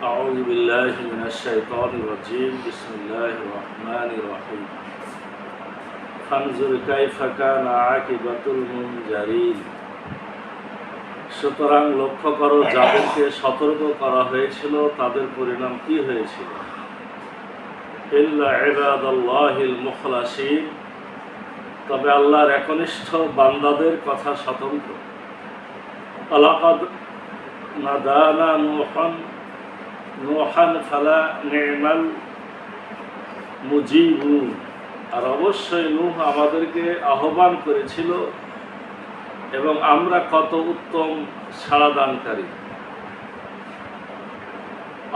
أعوذ بالله من الشيطان الرجيم بسم الله الرحمن الرحيم فانظر كيف كان عاقبة المنذرين সুতরাং লক্ষ্য করো যাদেরকে সতর্ক করা হয়েছিল তাদের পরিণাম কি হয়েছিল। ইল্লা ইবাদাল্লাহিল মুখলাসিন, তবে আল্লাহর একনিষ্ঠ বান্দাদের কথা স্বতন্ত্র। আলাকাদ নাদানা নুহান ফালা নি'মাল মুজিবুন, আর অবশ্যই নূহ আমাদেরকে আহ্বান করেছিল এবং আমরা কত উত্তম সাড়াদানকারী।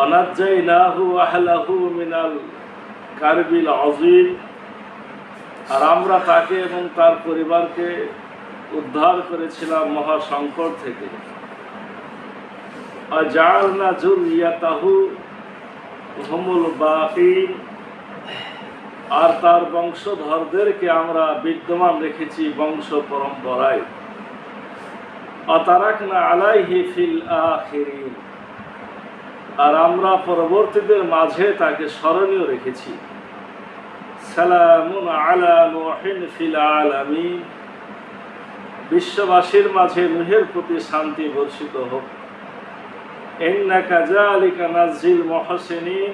অনাজ্জাইনাহু আহলাহু মিনাল কারবিল আযীম, আর আমরা তাকে এবং তার পরিবারকে উদ্ধার করেছিলাম মহা সংকট থেকে। আজআলনা যুররিয়াতাহু হুমুল বাকিন, আর তার বংশধরদেরকে আমরা বিদ্যমান রেখেছি বংশ পরম্পরায়। আতারাকনা আলাইহি ফিল আখিরিন, আর আমরা পরবর্তীদের মাঝে তাকে স্মরণীয় রেখেছি। সালামুন আলা নূহিন ফিল আলামিন, বিশ্ববাসীর মাঝে নূহের প্রতি শান্তি বর্ষিত হোক। ইন্নাকা যালিকা নাজিল মুহসিনিন,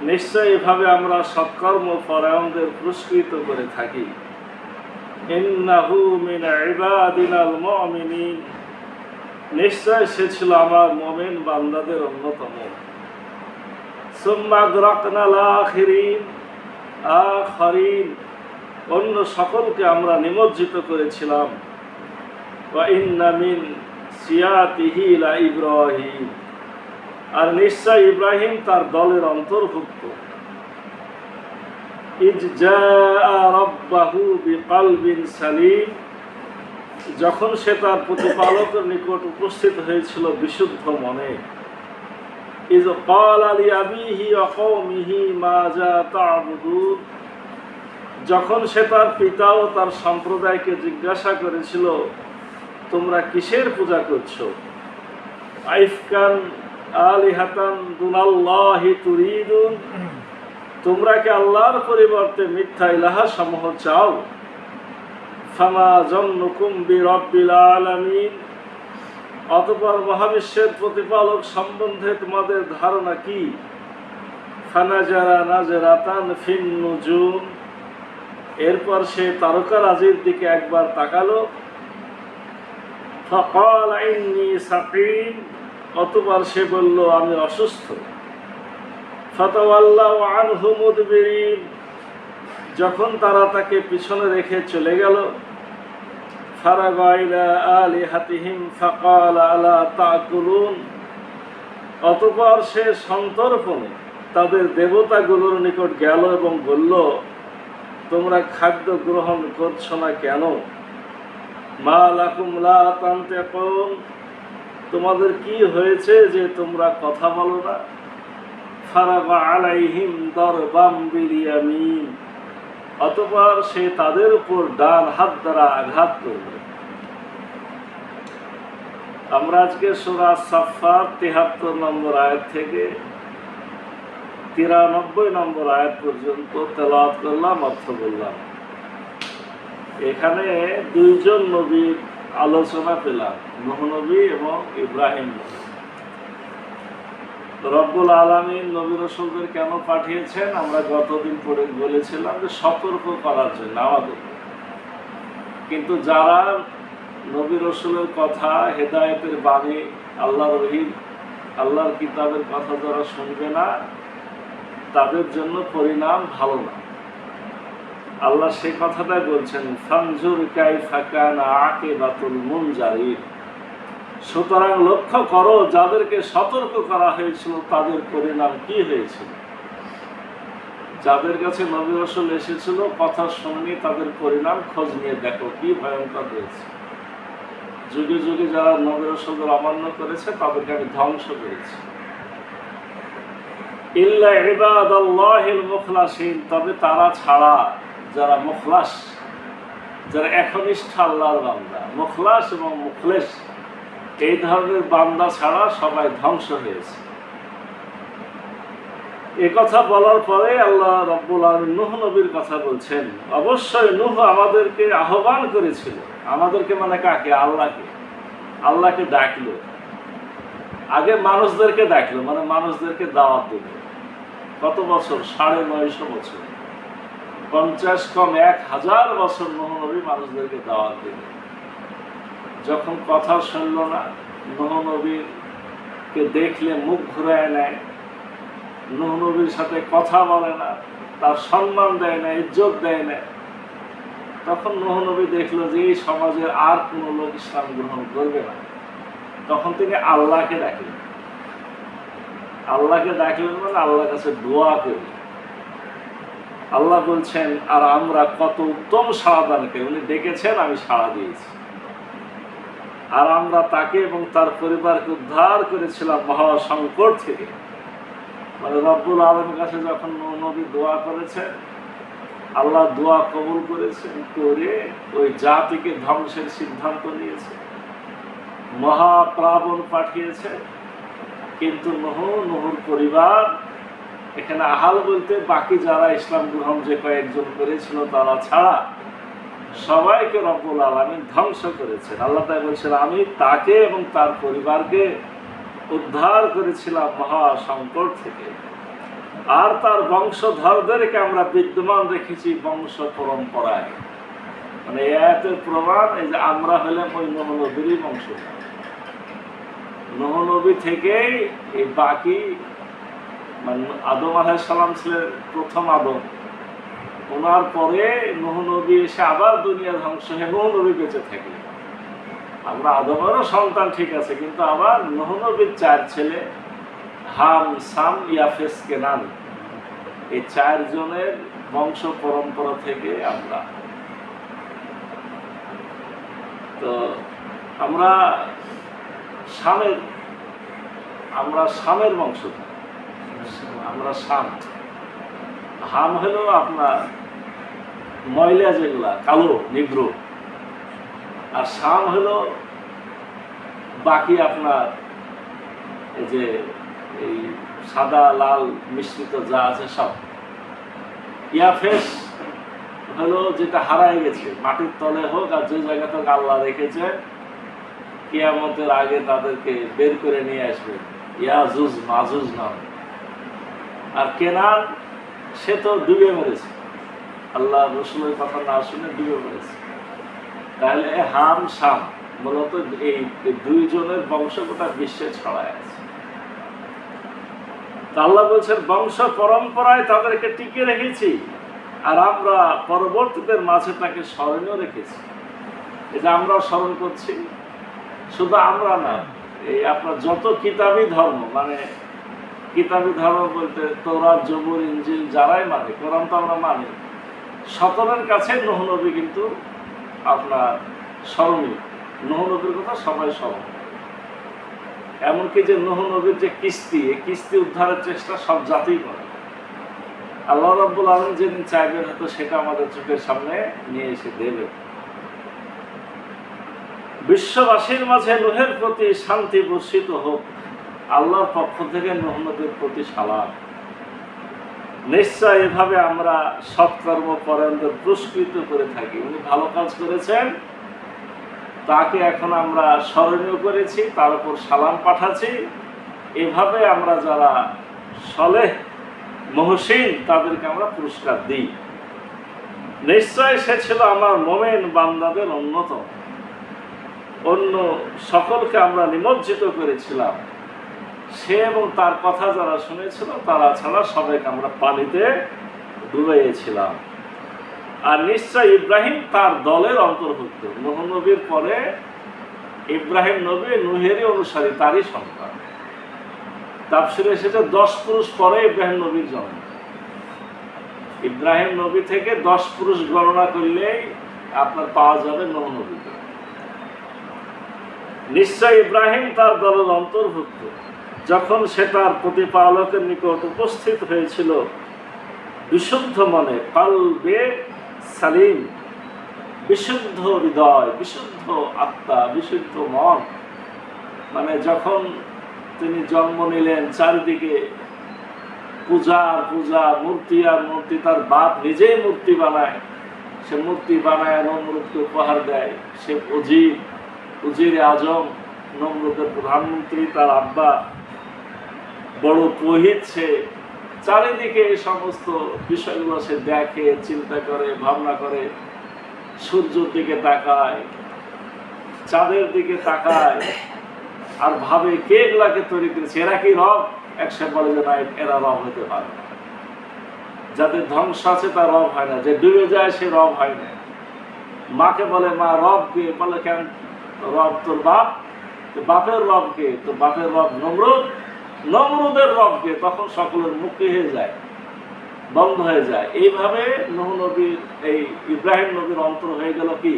নিশ্চয় এভাবে আমরা সৎকর্ম পরায়ণদের পুরস্কৃত করে থাকি। ইন্নাহু মিন ইবাদিনাল মুমিনিন, নিশ্চয় সে ছিল আমার মুমিন বান্দাদের অন্যতম। সুম্মা আগরাকনাল আখিরিন, অন্য সকলকে আমরা নিমজ্জিত করেছিলাম। ওয়া ইন্না মিন সিয়াতিহি লা ইব্রাহিম, আর নিশ্চয় ইব্রাহিম তার দলের অন্তর্ভুক্ত। ইজ জাআ রাব্বাহু বিকলবিন সালিম, যখন সে তার প্রতিপালকের নিকট উপস্থিত হয়েছিল বিশুদ্ধ মনে। ইজ ক্বালা লিআবিহি ওয়া কওমিহি মাযা তা'বুদুন, যখন সে তার পিতা ও তার সম্প্রদায়কে জিজ্ঞাসা করেছিল তোমরা কিসের পূজা করছো। আইফকান আলিহাতান দুনাল্লাহি তুরিদুন, তোমরা কি আল্লাহর পরিবর্তে মিথ্যা ইলাহা সমূহ চাও। ফামা যন্নুকুম বিরাব্বিল আলামিন, অতঃপর মহাবিশ্বের প্রতিপালক সম্বন্ধে তোমাদের ধারণা কি। ফানাজারা নাজরাতান ফিন নুজুম, এরপর সে তারকারাজির দিকে একবার তাকালো। ফাকাল ইন্নী সাকিম, অতঃপর সে বলল আমি অসুস্থ। ফাতাওয়াল্লাউ আনহু মুদবিরিন, যখন তারা তাকে পিছনে রেখে চলে গেল। ফারাগা ইলা আলিহাতিহিম ফাকাল আলা তাকুলুন, অতঃপর সে সন্তর্পণে তাদের দেবতাগুলোর নিকট গেল এবং বলল তোমরা খাদ্য গ্রহণ করছো না কেন। মা লাকুম লা তানতিকুন, তোমাদের কি হয়েছে যে তোমরা কথা বলো না। ফারাগা আলাইহিম দারবাম বিল ইয়ামিন, অতঃপর সে তাদের উপর ডান হাত দ্বারা আঘাত করবে। আমরা আজকে সূরা সাফফাত ৭৩ নম্বর আয়াত থেকে ৯৩ নম্বর আয়াত পর্যন্ত তেলাওয়াত করলাম, অর্থ বললাম। এখানে দুইজন নবীর আলোচনা পেলাম, নূহ নবী এবং ইব্রাহিম নবী। রব্বুল আলামিন নবী রাসূলদের কেন পাঠিয়েছেন আমরা গতদিন পরে বলেছিলাম যে সতর্ক করার জন্য আমাদের। কিন্তু যারা নবী রাসূলের কথা, হেদায়েতের বাণী, আল্লাহর ওহী, আল্লাহর কিতাবের কথা যারা শুনবে না তাদের জন্য পরিণাম ভালো না। আল্লাহ সেই কথাটাই বলছেন ফানজুর কাইফা কানা আকিবাতুল মুনজারিন, সুতরাং লক্ষ্য করো যাদেরকে সতর্ক করা হয়েছিল তাদের পরিণাম কি হয়েছিল। যাদের কাছে নবী রাসূল এসেছিল কথা শুনে তাদের পরিণাম খোঁজ নিয়ে দেখো কি ভয়ঙ্কর হয়েছে। যুগে যুগে যারা নবী রাসূলদের অমান্য করেছে তাদেরকে আমি ধ্বংস করেছি। ইল্লা ইবাদাল্লাহিল মুখলাসিন, তবে তারা ছাড়া যারা মুখলাস, যারা একনিষ্ঠ আল্লাহর বান্দা। মুখলাস এবং মুখলেস এই ধরনের বান্দা ছাড়া সবাই ধ্বংস হয়েছে। এ কথা বলার পরে আল্লাহ রাব্বুল আলামিন নূহ নবীর কথা বলছেন। অবশ্যই নূহ আমাদেরকে আহ্বান করেছিল। আমাদেরকে মানে কাকে? আল্লাহকে। আল্লাহকে ডাকলো। আগে মানুষদেরকে ডাকলো, মানে মানুষদেরকে দাওয়াত দিল। কত বছর? 950 বছর। 50 কম 1000 বছর নূহ নবী মানুষদেরকে দাওয়াত দিল। যখন কথা শুনল না, নূহ নবীকে দেখলে মুখ ঘুরায় নেয়, নূহ নবীর সাথে কথা বলে না, তার সম্মান দেয় না, ইজ্জত দেয় না, তখন নূহ নবী দেখলো যে এই সমাজের আর কোনো লোক ইসলাম গ্রহণ করবে না। তখন তিনি আল্লাহকে ডাকলেন। আল্লাহকে ডাকলেন মানে আল্লাহর কাছে দোয়া করলেন। আল্লাহ বলছেন, আর আমরা কত উত্তম সাড়া দানকে, উনি ডেকেছেন, আমি সাড়া দিয়েছি। আর আমরা তাকে এবং তার পরিবারকে উদ্ধার করেছিলাম মহা সংকট থেকে। মানে রব্বুল আলামিনের কাছে যখন নবী দোয়া করেছেন, আল্লাহ দোয়া কবুল করেছেন, করে ওই জাতিকে ধ্বংসের সিদ্ধান্ত নিয়েছে, মহাপ্লাবন পাঠিয়েছে। কিন্তু নূহর পরিবার, এখানে আহাল বলতে বাকি যারা ইসলাম গ্রহণ যে কয়েকজন করেছিল তারা ছাড়া সবাইকে রব্বুল আলামিন ধ্বংস করেছেন। আল্লাহ তাআলা বলছেন, আমি তাকে এবং তার পরিবারকে উদ্ধার করেছিলাম মহা সংকট থেকে। আর তার বংশধরদেরকে আমরা বিদ্যমান রেখেছি বংশ পরম্পরায়। মানে এর প্রমাণ এই যে আমরা হলাম ওই নূহ নবীরই বংশধর। নূহ নবী থেকেই এই বাকি, মানে আদম আলাইহিস সালাম ছিলেন প্রথম আদম, ওনার পরে নূহ নবী এসে আবার দুনিয়া ধ্বংস হয়ে নূহ নবী বেঁচে থাকলেন। আমরা আদমেরও সন্তান ঠিক আছে, কিন্তু আবার নূহ নবীর 4 ছেলে, হাম, সাম, ইয়াফেস, কেনান, এই 4 জনের বংশ পরম্পরা থেকে আমরা। তো আমরা শামের বংশধর। আমরা শাম। হাম হলো আপনার ময়লা, যেগুলা কালো, নিগ্রো। আর শাম হলো বাকি আপনার এই যে এই সাদা লাল মিশ্রিত যা আছে সব। ইয়াফেস হলো যেটা হারায় গেছে, মাটির তলে হোক আর যে জায়গা থেকে আল্লাহ রেখেছে, কিয়ামতের আগে তাদেরকে বের করে নিয়ে আসবে, ইয়াজুজ মাজুজ নাম। আর কেনান, সে তো ডুবে মরেছে, আল্লাহ রসুলের কথা না শুনে ডুবে মরেছে। তাহলে হাম শাম মূলত এই 2 জনের বংশ গোটা বিশ্বে ছড়ায় আছে। আল্লাহ বলছেন, বংশ পরম্পরায় তাদেরকে টিকে রেখেছি, আর আমরা পরবর্তীদের মাঝে তাকে স্মরণীয় রেখেছি। এই যে আমরা স্মরণ করছি, শুধু আমরা না, এই আপনার যত কিতাবী ধর্ম, মানে কিতাবী ধর্ম বলতে তৌরাত, জবুর, ইনজিল যারাই মানে, কোরআন তো আমরা মানি, সকলের কাছে নূহ নবী কিন্তু আপনার স্মরণীয়। নূহ নবীর কথা সবাই স্মরণ। এমনকি যে নূহ নবীর যে কিস্তি, এই কিস্তি উদ্ধারের চেষ্টা সব জাতি করে। আল্লাহ রাব্বুল আলামিন যেদিন চাইবেন হয়তো সেটা আমাদের চোখের সামনে নিয়ে এসে দেবে। বিশ্ববাসীর মাঝে নূহের প্রতি শান্তি বর্ষিত হোক। আল্লাহর পক্ষ থেকে নূহ নবীর প্রতি সালাম। নিশ্চয় এভাবে আমরা সৎকর্ম পরায়ণদের পুরস্কৃত করে থাকি। উনি ভালো কাজ করেছেন, তাকে এখন আমরা স্মরণীয় করেছি, তার উপর সালাম পাঠাচ্ছি। এভাবে আমরা যারা সলেহ মুহসিন তাদেরকে আমরা পুরস্কার দিই। নিশ্চয় সে ছিল আমার মোমেন বান্দাদের অন্যতম। অন্য সকলকে আমরা নিমজ্জিত করেছিলাম। সে এবং তার কথা যারা শুনেছিল তারা ছাড়া সবাইকে আমরা পানিতে ডুবাইয়েছিলাম। আর নিশ্চয় ইব্রাহিম তার দলের অন্তর্ভুক্ত। নূহ নবীর পরে ইব্রাহিম নবী নূহেরই অনুসারী, তারই সন্তান। তাফসিরে এসেছে 10 পুরুষ পরে ইব্রাহিম নবীর জন্ম। ইব্রাহিম নবী থেকে 10 পুরুষ গণনা করলেই আপনার পাওয়া যাবে নূহ নবীকে। নিশ্চয় ইব্রাহিম তার দলের অন্তর্ভুক্ত, যখন সে তার প্রতিপালকের নিকট উপস্থিত হয়েছিল বিশুদ্ধ মনে, কলবে সালিম, বিশুদ্ধ হৃদয়, বিশুদ্ধ আত্মা, বিশুদ্ধ মন। মানে যখন তিনি জন্ম নিলেন, চারিদিকে পূজা আর পূজা, মূর্তি আর মূর্তি। তার বাপ নিজেই মূর্তি বানায়, সে মূর্তি বানায় নমরুদকে উপহার দেয়। সে উজির আজম, নমরুদের প্রধানমন্ত্রী, তার আব্বা বড় পুরোহিত। সে চারিদিকে এই সমস্ত বিষয়গুলো সে দেখে, চিন্তা করে, ভাবনা করে। সূর্যের দিকে তাকায়, চাঁদের দিকে তাকায়, আর ভাবে কে এগুলাকে তৈরি করেছে, এরা কি রব? একসে বলে যে না, এরা রব হতে পারে না। যাদের ধ্বংস আছে তার রব হয় না, যে ডুবে যায় সে রব হয় না। মাকে বলে মা রব কে? বলে কেন রব তোর বাপ? বাপের রব কে? তো বাপের রব নমরুদ। নমরুদের রব কে? তখন সকলের মুক্তি হয়ে যায়, বন্ধ হয়ে যায়। এইভাবে নূহ নবীর, এই ইব্রাহিম নবীর অন্তর হয়ে গেল কি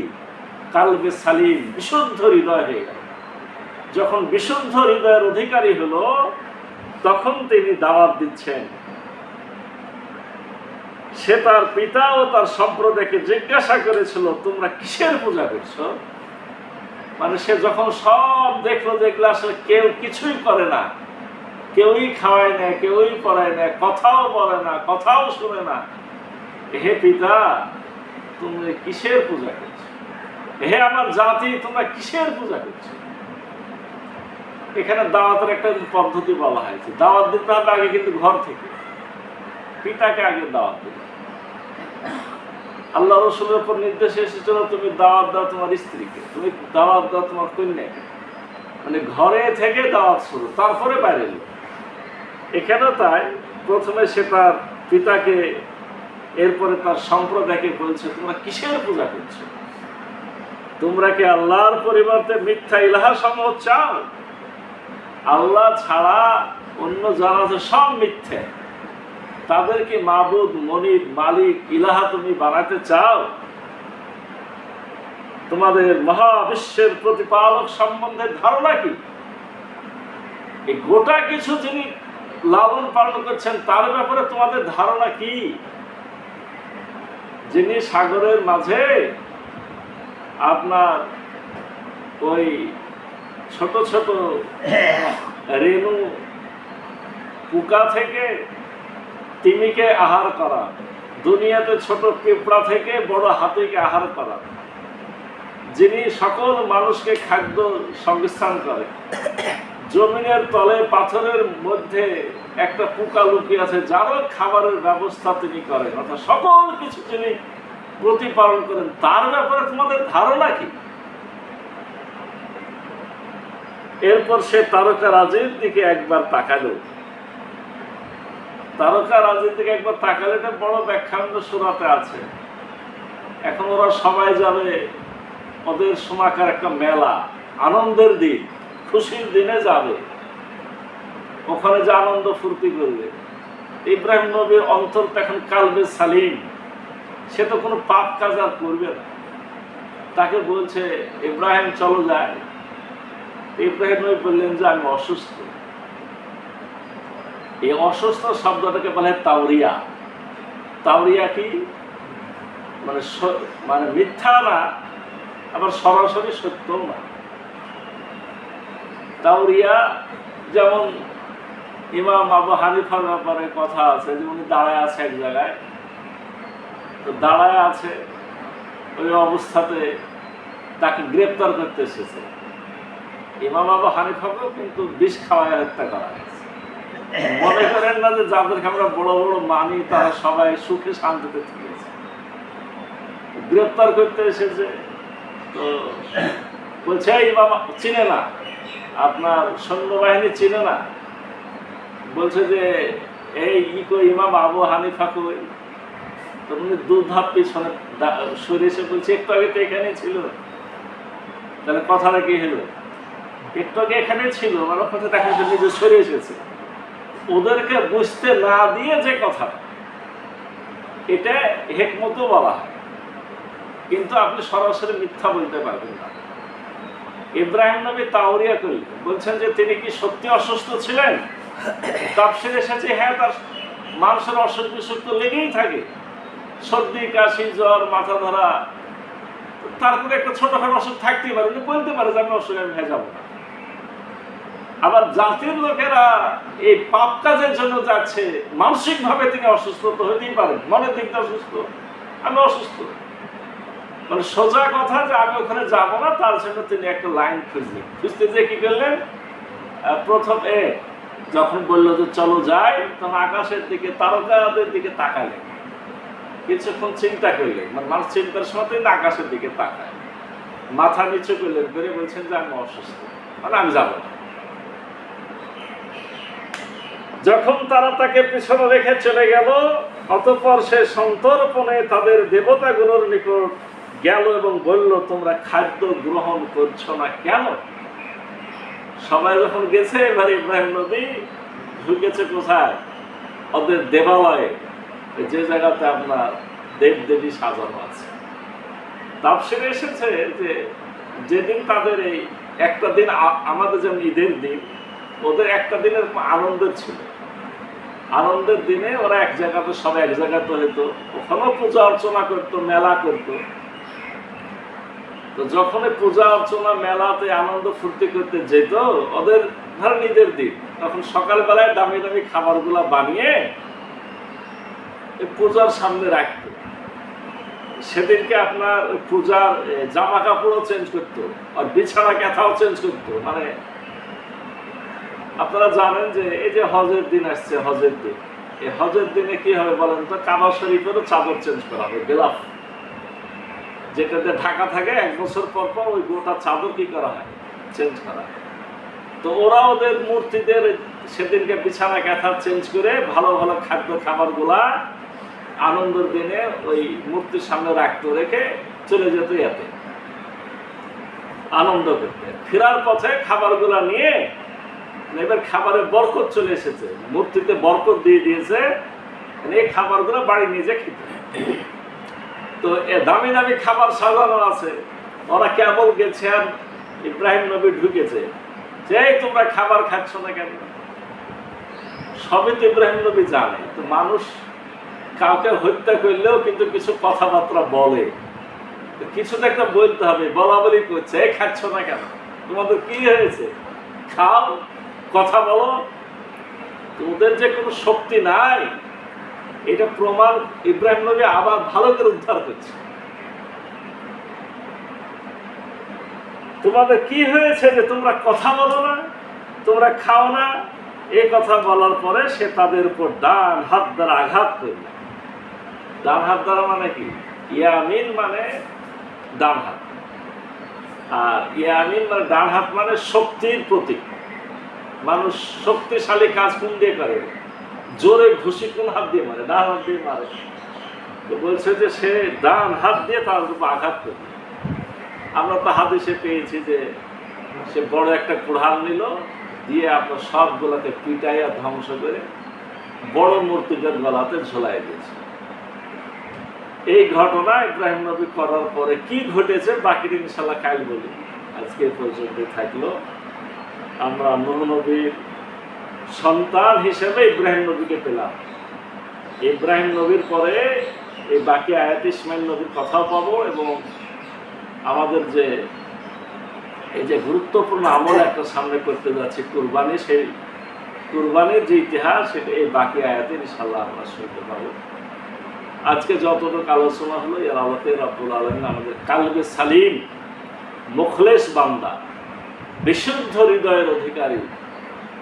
কালবে সালিম, বিশুদ্ধ হৃদয় হয়ে গেল। যখন বিশুদ্ধ হৃদয়ের অধিকারী হলো, তখন তিনি দাওয়াত দিচ্ছেন। সে তার পিতা ও তার সম্প্রদায়কে জিজ্ঞাসা করেছিল, তোমরা কিসের পূজা করছো? মানে সে যখন সব দেখলো, দেখলো আসলে কেউ কিছুই করে না, কেউই খাওয়ায় না, কেউই পড়ায় না, কথাও বলে না, কথাও শুনে না। হে পিতা, তুমি কিসের পূজা করছো? হে আমার জাতি, তোমরা কিসের পূজা করছো? এখানে দাওয়াতের একটা পদ্ধতি বলা হয়েছে। দাওয়াত দিতে হবে আগে কিন্তু ঘর থেকে, পিতাকে আগে দাওয়াত দিতে। আল্লাহ রসুলের উপর নির্দেশ এসেছিল, তুমি দাওয়াত দাও তোমার স্ত্রীকে, তুমি দাওয়াত দাও তোমার কন্যাকে। মানে ঘরে থেকে দাওয়াত শুরু, তারপরে বাইরে এলো। এখানে তাই প্রথমে সে তার পিতাকে, এরপরে তার সম্প্রদায়কে বলছে, তোমরা কিসের পূজা করছো? তোমরা কি আল্লাহর পরিবর্তে মিথ্যা ইলাহা সমূহ চাও? আল্লাহ ছাড়া অন্য যারা আছে সব মিথ্যে, তাদেরকে মাবুদ, মনিব, মালিক, ইলাহা তুমি বানাতে চাও? তোমাদের মহাবিশ্বের প্রতিপালক সম্বন্ধে ধারণা কি? এই গোটা কিছু যিনি লালন পালন করছেন তার ব্যাপারে তোমাদের ধারণা কি? যিনি সাগরের মাঝে আপনার ওই ছোট ছোট রেণু পোকা থেকে তিমিকে আহার করা, দুনিয়াতে ছোট পিঁপড়া থেকে বড় হাতিকে আহার করা, যিনি সকল মানুষকে খাদ্য সংস্থান করে, জমিনের তলে পাথরের মধ্যে একটা পোকা লুকিয়ে আছে, যারও খাবারের ব্যবস্থা তিনি করেন, অর্থাৎ সকল কিছু তিনি প্রতিপালন করেন, তার ব্যাপারে তোমাদের ধারণা কি? এরপর সে তারকা রাজির দিকে একবার তাকালো। তারকা রাজির দিকে একবার তাকালে, এটা বড় ব্যাখ্যান্ত সূরাতে আছে। এখন ওরা সবাই যাবে, ওদের সমাকার একটা মেলা, আনন্দের দিন, খুশির দিনে যাবে, ওখানে যে আনন্দ ফুর্তি করবে। ইব্রাহিম নবীর অন্তর এখন কালবে সালিম, সে তো কোনো পাপ কাজ আর করবে না। তাকে বলছে ইব্রাহিম চলো যায়। ইব্রাহিম নবী বললেন যে আমি অসুস্থ। এই অসুস্থ শব্দটাকে বলে তাওরিয়া। তাওরিয়া কি? মানে মানে মিথ্যা না, আবার সরাসরি সত্য না। তাওরিয়া যেমন ইমাম আবু হানিফার ব্যাপারে কথা আছে যে উনি দাঁড়ায় আছে এক জায়গায়, তো দাঁড়ায় আছে, ওই অবস্থাতে তাকে গ্রেপ্তার করতে এসেছে। ইমাম আবু হানিফাকেও কিন্তু বিষ খাওয়ায় হত্যা করা হয়েছে। মনে করেন না যে যাদেরকে আমরা বড় বড় মানি তারা সবাই সুখে শান্তিতে থেকেছে। গ্রেপ্তার করতে এসেছে, তো বলছে ইমাম চিনে না, আপনার সৈন্যবাহিনী চিনে না। বলছে যে এই ইমাম আবু হানিফা কই? তো উনি দু ধাপ পিছনে সরে এসে বলছে একটু আগে তো এখানে ছিল। তাহলে কথাটা কি হলো? একটু আগে এখানে ছিল, আমার কথা দেখা যাচ্ছে নিজে সরে এসেছে। ওদেরকে বুঝতে না দিয়ে যে কথা, এটা হেকমতও বলা হয়, কিন্তু আপনি সরাসরি মিথ্যা বলতে পারবেন না। ইব্রাহিম নবী তাওরিয়া করলেন, বলছেন যে তিনি কি সত্যি অসুস্থ ছিলেন? তাফসীরে এসেছে হ্যাঁ, তার মানুষের অসুখ বিসুখ তো লেগেই থাকে, সর্দি, কাশি, জ্বর, মাথা ধরা, তারপরে একটা ছোটখাটো অসুখ থাকতেই পারে। উনি বলতে পারে যে আমি অসুখ, আমি হয়ে যাবো না। আবার জাতির লোকেরা এই পাপ কাজের জন্য যাচ্ছে, মানসিক ভাবে তিনি অসুস্থ তো হইতেই পারেন, মনের দিক দিয়ে অসুস্থ, আমি অসুস্থ, মানে সোজা কথা যে আমি ওখানে যাবো না, তার জন্য তিনি একটা লাইন খুঁজলেন। খুঁজতে যে কি করলেন, প্রথমে যখন বললো যে চলো যাই, তখন আকাশের দিকে তারকাদের দিকে তাকালেন, কিছুক্ষণ চিন্তা করলেন, মানে মানুষ চিন্তার সময় তিনি আকাশের দিকে তাকায়, মাথা নিচু করলেন করে বলছেন যে আমি অসুস্থ, মানে আমি যাবো না। যখন তারা তাকে পিছনে রেখে চলে গেল, অতঃপর সে সন্তর্পণে তাদের দেবতাগুলোর নিকট গেল এবং বলল, তোমরা খাদ্য গ্রহণ করছো না কেন? সবাই যখন গেছে, এবার ইব্রাহিম নবী ঢুকেছে কোথায়? ওদের দেবালয়ে, যে জায়গাতে আপনার দেব দেবী সাজানো আছে। তাফসীরে এসেছে যে যেদিন তাদের এই একটা দিন, আমাদের যেমন ঈদের দিন, ওদের একটা দিনের আনন্দের ছিল। আনন্দের দিনে ওরা এক জায়গাতে, সব এক জায়গাতে হইতো, ওখানেও পূজা অর্চনা করতো, মেলা করতো। তো যখন পূজা অর্চনা মেলাতে আনন্দ ফুর্তি করতে যেত, ওদের ধরেন ঈদের দিন, তখন সকালবেলায় দামি দামি খাবারগুলা বানিয়ে পূজার সামনে রাখতো। সেদিনকে আপনার পূজার জামা কাপড়ও চেঞ্জ করতো, আর বিছানা ক্যাথাও চেঞ্জ করতো। মানে আপনারা জানেন যে এই যে হজের দিন আসছে, হজের দিন, এই হজের দিনে কি হবে বলেন তো? কাবা শরীফেরও চাদর চেঞ্জ করা হবে, গেলাফ যেটাতে ঢাকা থাকে, 1 বছর পর পর ওই গোটা চাদর কি করা হয়, চেঞ্জ করা হয়। তো ওরা ওদের মূর্তিদের সেদিনকে বিছানা ক্যাথা চেঞ্জ করে ভালো ভালো খাদ্য খাবারগুলা আনন্দের দিনে ওই মূর্তির সামনে রাখতো, রেখে চলে যেত এতে আনন্দ করতে। ফেরার পথে খাবারগুলা নিয়ে, এবার খাবারের বরকত চলে এসেছে, মূর্তিতে বরকত দিয়ে দিয়েছে, এই খাবারগুলো বাড়ি নিয়ে যে খেতে। তো দামি দামি খাবার সাজানো আছে, ওরা কেবল গেছে আর ইব্রাহিম নবী ঢুকেছে, যে তোমরা খাবার খাচ্ছ না কেন? সবই তো ইব্রাহিম নবী জানে। তো মানুষ কাউকে হত্যা করলেও কিন্তু কিছু কথাবার্তা বলে, কিছু তো একটা বলতে হবে, বলা বলি করছে, এই খাচ্ছ না কেন, তোমাদের কি হয়েছে, খাও, কথা বলো। ওদের যে কোনো শক্তি নাই, এটা প্রমাণ ইব্রাহিম নবী আবার ভালো করে উদ্ধার করছে। তোমাদের কি হয়েছে যে তোমরা কথা বলো না, তোমরা খাও না? এই কথা বলার পরে সে তাদের উপর ডান হাত দ্বারা আঘাত করল। ডান হাত দ্বারা মানে কি? ইয়ামিন মানে ডান হাত, আর ইয়ামিন মানে ডান হাত মানে শক্তির প্রতীক। মানুষ শক্তিশালী কাজ কোন দিয়ে করে? জোরে ঘুষি কোন হাত দিয়ে মারে? ডান হাত দিয়ে মারে। তো বলছে যে সে ডান হাত দিয়ে তার উপর আঘাত করল। আমরা তো হাদিসে পেয়েছি যে সে বড় একটা কুড়াল নিল, দিয়ে আপনার সবগুলোকে পিটাইয়া ধ্বংস করে বড় মূর্তিটার গলাতে ঝোলাই দিয়েছে। এই ঘটনা ইব্রাহিম নবী করার পরে কি ঘটেছে বাকিটা ইনশাআল্লাহ কাল বলি। আজকে পর্যন্ত থাকলো। আমরা নূহ নবীর সন্তান হিসেবে ইব্রাহিম নবীকে পেলাম। ইব্রাহিম নবীর পরে এই বাকি আয়াত ইসমাইল নবীর কথাও পাবো, এবং আমাদের যে এই যে গুরুত্বপূর্ণ আমল একটা সামনে করতে যাচ্ছি কুরবানি, সেই কুরবানির যে ইতিহাস সেটা এই বাকি আয়াতে ইনশাআল্লাহ আমরা শুনতে পাবো। আজকে যতটুকু আলোচনা হলো এর আলোকে রব্বুল আলামিন আমাদের কালবে সালিম, মুখলেস বান্দা, বিশুদ্ধ হৃদয়ের অধিকারী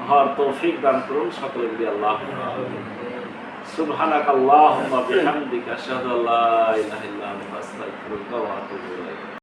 হওয়ার তৌফিক দান করুন সকলে মিলে। আল্লাহ সুবহানাকাল্লাহুম্মা বিহামদিকা আশহাদু আল্লা ইলাহা ইল্লা আনতা আস্তাগফিরুকা ওয়া আতুবু ইলাইক।